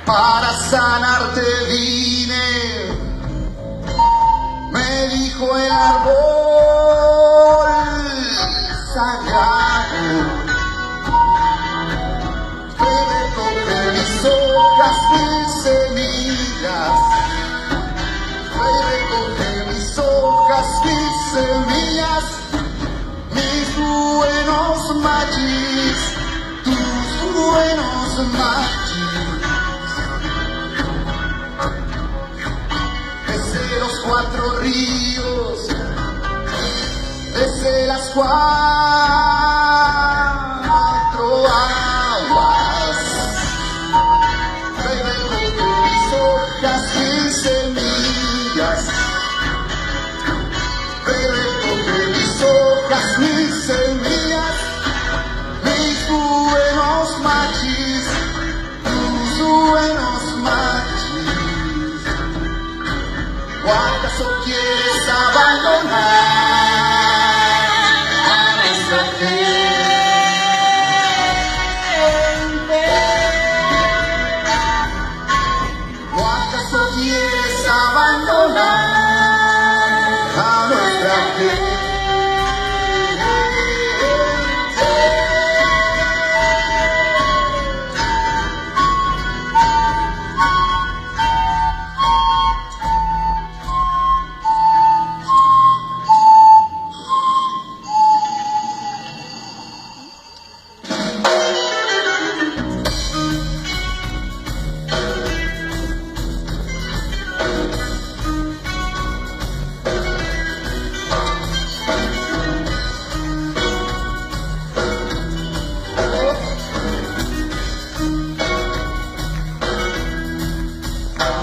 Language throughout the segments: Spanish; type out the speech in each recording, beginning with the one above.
para sanarte vine, me dijo el árbol sagrado. Recoge mis hojas, mis semillas, recoge mis hojas, mis semillas, mis buenos machis, tus buenos machis. Desde los 4 ríos, desde las 4 aguas, recoge mis hojas, mis semillas, recoge mis hojas, mis semillas, mis buenos machis, tus buenos machis. ¿O acaso quieres abandonar a nuestra gente? ¿O acaso quieres abandonar a nuestra gente?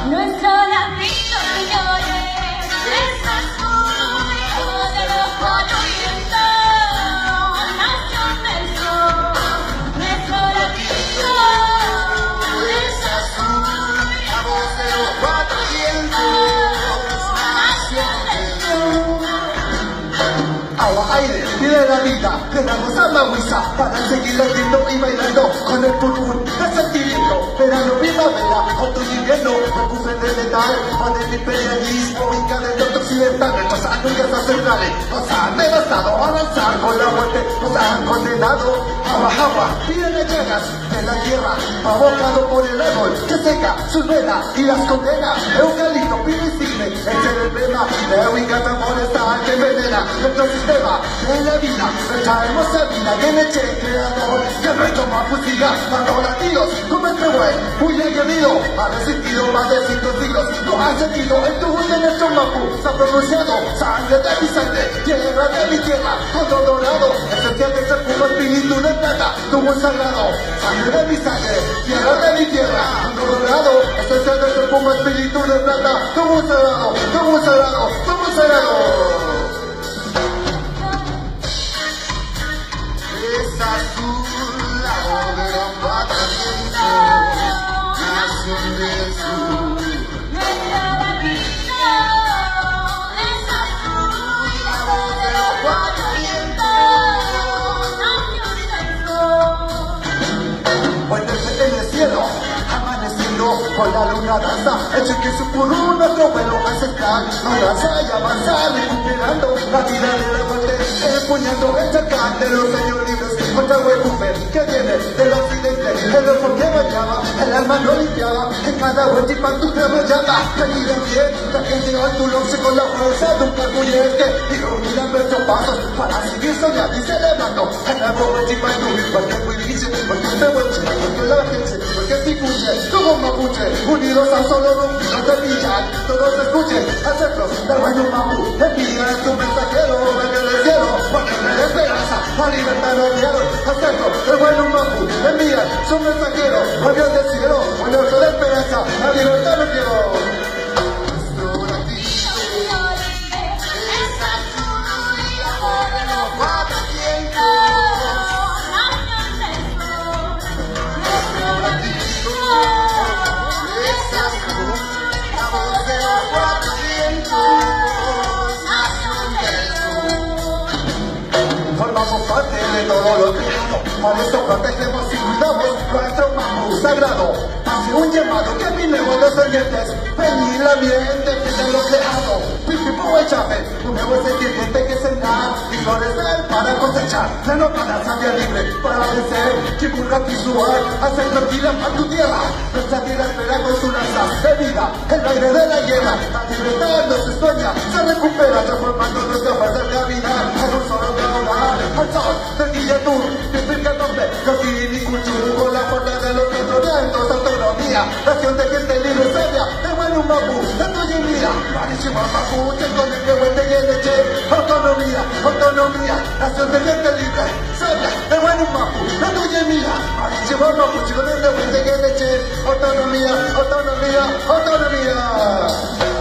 Nuestro ladrillo, señores, es azul, hijo de los 4 vientos, nación del sol. Nuestro ladrillo Es azul, la voz de los 4 vientos, nación del sur. Agua, aire, vida de la vida, le damos a la huiza para seguir latiendo y bailando con el pulmón de sentimiento. Verano, primavera, otoño, invierno, recupen de letal, con el imperialismo y calentamiento occidental. Nuestras anguilas centrales nos han devastado, avanzar con la muerte nos han condenado. Agua, agua, piden llegas de la tierra, abocado por el árbol que seca sus venas y las condena. Eucalipto, pino y cisne, es el emblema de Huicata forestal que envenena nuestro sistema de la vida. Traemos a vida que me eche creador, que el resto más fusiga, dando latidos como este buen muy aguerrido. Ha resistido más de 5 siglos, no ha sentido el tubo de nuestro mapu. Se ha pronunciado sangre de mi sangre, tierra de mi tierra, todo dorado, esencial de ser puro espíritu de plata, tubo sagrado. Sangre de mi sangre, tierra de mi tierra, todo dorado, esencial de ser puro espíritu de plata, tubo sagrado, tubo sagrado, tubo sagrado. Es azul, la voz de los 4 vientos, nación del sur. nuestro ladrillo es azul, La voz de los 4 vientos. nación del sol. Hoy desde en el cielo, amaneciendo con la luna danza, hecho que su puro nuestro vuelo ancestral nos lanza y avanza, recuperando la vida de la muerte, empuñando el chacal de los señores libres contra el buen que viene del occidente, el ojo que bañaba, el alma no limpiaba, en cada vuelta y tu llama, venir en pie, la gente va tu lonce con la fuerza de un carbullete, y iluminan nuestros pasos para seguir soñando y celebrando, en la vuelta y porque cuidice, porque te vuelve, porque la gente, porque te escuche, como mapuche, unidos a un solo rumbo, no te pillan, todos escuchen, aceptos del baño mapu, envía a tu mensajero, venga del cielo, ponerle esperanza, la libertad no quiero, acepto el buen mapu, envía su mensajero, venga del cielo, ponerle de esperanza, la libertad no quiero. Nuestro latino es azul, la voz de los 4 vientos. Nuestro latino es azul, la voz de los 4 vientos, nación del sur. Formamos parte de todo lo creado, por eso protegemos y cuidamos nuestro mapu sagrado. hace un llamado que minemos los oyentes. Vení la miente, piden lo que hago. Pipipo échame, un nuevo sentimiento que cenar y florecer para cosechar. Ya no para sangre libre, para vencer. Chipurra visual, hacer tranquila para tu tierra. Nuestra tierra espera con su lanza de vida, el aire de la guerra. La libertad no se sueña, se recupera, transformando nuestra fuerza de caminar en un solo caudal. Al sol del guillatú, que explica el nombre, Yoki ni Kuchu, con la fuerza de los vientos, autonomía, nación de gente libre y sabia, de bueno mapu, de tuya y mía, Marichima Mapu, te con el que huele y el leche, autonomía, autonomía, nación de gente libre, sabia, de bueno mapu, de tuya y mía, Marichima Mapu, te con el que huele y el leche, autonomía, autonomía, autonomía.